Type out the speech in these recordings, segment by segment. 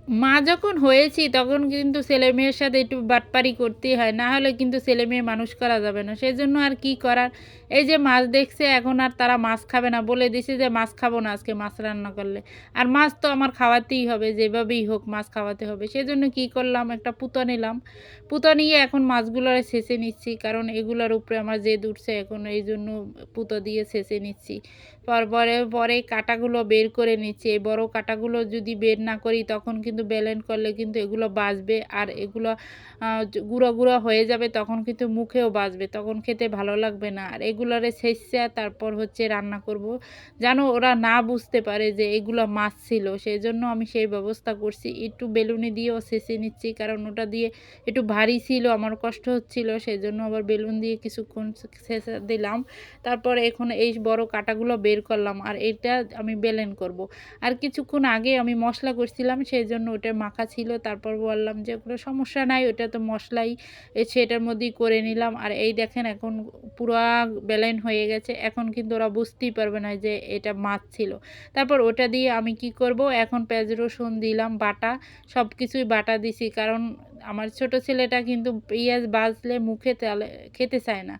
মা যখন হয়েছি তখন কিন্তু ছেলেমেয়ের সাথে একটু বাটপারি করতেই হয়। না হলে কিন্তু ছেলেমেয়ে মানুষ করা যাবে না। সেজন্য আর কি করার? এই যে মাছ দেখছে এখন আর তারা মাছ খাবে না। বলে দিছে যে মাছ খাবো না আজকে মাছ রান্না করলে। আর মাছ তো আমার খাওয়াতেই হবে যেভাবেই হোক মাছ খাওয়াতে হবে। সেজন্য কি করলাম একটা পুঁতো নিলাম। পুঁতো নিয়ে এখন মাছগুলোরে ছেঁচে নিচ্ছি। কারণ এগুলোর উপরে আমার জেদ উঠছে এখন এইজন্য পুঁতো দিয়ে ছেঁচে নিচ্ছি। পরে কাঁটাগুলো বের করে নিচ্ছি। এই বড় কাঁটাগুলো যদি বের না করি তখন কিন্তু ব্লেন্ড করলে কিন্তু এগুলো বাজবে আর এগুলো গুঁড়ো, গুঁড়ো হয়ে যাবে তখন কিন্তু মুখেও বাজবে। তখন খেতে ভালো লাগবে না। আর এগুলারে ছেঁচা তারপর হচ্ছে রান্না করব। যেন ওরা না বুঝতে পারে যে এগুলো মাছ ছিল। সেজন্য আমি সেই ব্যবস্থা করছি। একটু বেলুনি দিয়েও ছেঁচে নিচ্ছি কারণ ওটা দিয়ে একটু ভারী ছিল, আমার কষ্ট হচ্ছিল। সেজন্য আবার বেলুন দিয়ে কিছুক্ষণ ছেঁচা দিলাম। তারপরে এখন এই বড় কাঁটাগুলো বের করলাম আর এটা আমি ব্লেন্ড করব। আর কিছুক্ষণ আগে আমি মসলা করছিলাম সেজন্য ওটা মাখা ছিল। তারপর বললাম যে ওগুলো সমস্যা নাই ওটা তো মসলাই সেটার মধ্যেই করে নিলাম। আর এই দেখেন এখন পুরা ব্লেন্ড হয়ে গেছে। এখন কিন্তু ওরা বুঝতেই পারবে না যে এটা মাছ ছিল। তারপর ওটা দিয়ে আমি কি করব এখন পেঁয়াজ রসুন দিলাম বাটা, সবকিছুই বাটা দিছি। কারণ আমার ছোট ছেলেটা কিন্তু পেঁয়াজ বাজলে মুখে তেলে খেতে চায় না।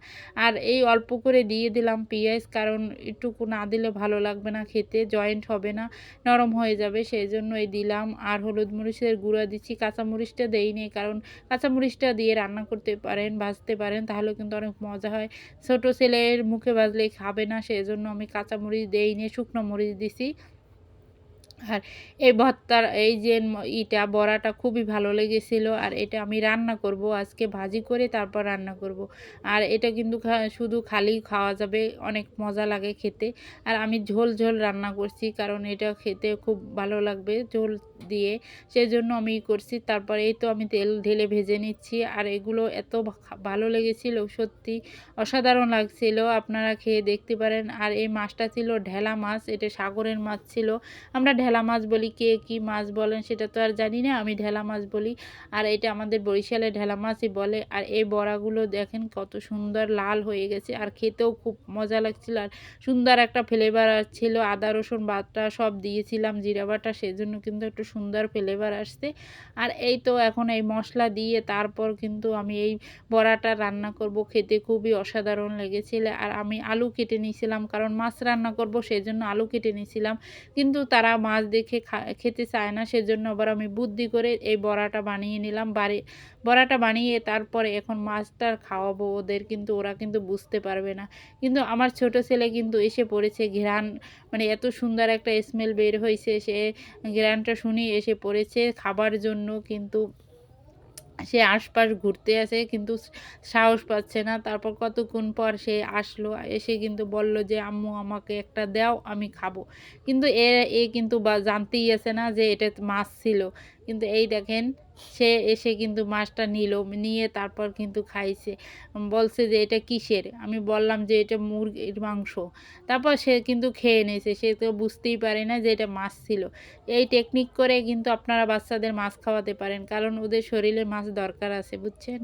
আর এই অল্প করে দিয়ে দিলাম পেঁয়াজ কারণ একটুকু না দিলে ভালো লাগবে না খেতে, জয়েন্ট হবে না, নরম হয়ে যাবে সেজন্যই দিলাম। আর হলুদ মরিচের গুঁড়া দিচ্ছি, কাঁচামরিচটা দেইনি কারণ কাঁচামরিচটা দিয়ে রান্না করতে পারেন, ভাজতে পারেন তাহলেও কিন্তু অনেক মজা হয়। ছোট ছেলের মুখে ভাজলে খাবে না সেজন্য আমি কাঁচামরিচ দেইনি, শুকনো মরিচ দিছি। আর এই ভর্তার এই যে বড়াটা খুবই ভালো লেগেছিল। আর এটা আমি রান্না করব আজকে ভাজি করে তারপর রান্না করব। আর এটা কিন্তু শুধু খালি খাওয়া যাবে, অনেক মজা লাগে খেতে। আর আমি ঝোল, ঝোল রান্না করছি কারণ এটা খেতে খুব ভালো লাগবে ঝোল দিয়ে। সেজন্য আমি করছি। তারপরে এই তো আমি তেল ঢেলে ভেজে নিচ্ছি। আর এগুলো এত ভালো লেগেছিল সত্যি অসাধারণ লাগছিল। আপনারা খেয়ে দেখতে পারেন। আর এই মাছটা ছিল ঢেলা মাছ, এটা সাগরের মাছ ছিল। আমরা ঢেলা মাছ বলি, কে কি মাছ বলেন সেটা তো আর জানি না, আমি ঢেলা মাছ বলি। আর এটা আমাদের বরিশালে ঢেলা মাছই বলে। আর এই বড়াগুলো দেখেন কত সুন্দর লাল হয়ে গেছে আর খেতেও খুব মজা লাগছিল। আর সুন্দর একটা ফ্লেভার আসছিল, আদা রসুন বাটা সব দিয়েছিলাম, জিরা বাটা, সেজন্য কিন্তু একটু সুন্দর ফ্লেভার আসছে। আর এই তো এখন এই মশলা দিয়ে তারপর কিন্তু আমি এই বড়াটা রান্না করব, খেতে খুবই অসাধারণ লেগেছিল। আর আমি আলু কেটে নিয়েছিলাম কারণ মাছ রান্না করব সেজন্য আলু কেটে নিয়েছিলাম। কিন্তু তারা মাছ দেখে খেতে চায় না সেজন্য আবার আমি বুদ্ধি করে এই বড়াটা বানিয়ে নিলাম। বড়াটা বানিয়ে তারপরে এখন মাছটা খাওয়াবো ওদের, কিন্তু ওরা কিন্তু বুঝতে পারবে না। কিন্তু আমার ছোট ছেলে কিন্তু এসে পড়েছে, ঘ্রাণ মানে এত সুন্দর একটা স্মেল বের হয়েছে, সে ঘ্রাণটা শুনি এসে পড়েছে খাবার জন্য। কিন্তু সে আশপাশ ঘুরতে আসে কিন্তু সাহস পাচ্ছে না। তারপর কতক্ষণ পর সে আসলো, এসে কিন্তু বলল যে আম্মু আমাকে একটা দাও আমি খাবো। কিন্তু এ কিন্তু জানতেই আছে না যে এটা মাছ ছিল। কিন্তু এই দেখেন সে এসে কিন্তু মাছটা নিল, নিয়ে তারপর কিন্তু খাইছে। বলছে যে এটা কিসের? আমি বললাম যে এটা মুরগির মাংস। তারপর সে কিন্তু খেয়ে নিয়েছে, সে তো বুঝতেই পারে না যে এটা মাছ ছিল। এই টেকনিক করে কিন্তু আপনারা বাচ্চাদের মাছ খাওয়াতে পারেন কারণ ওদের শরীরে মাছ দরকার আছে, বুঝছেন?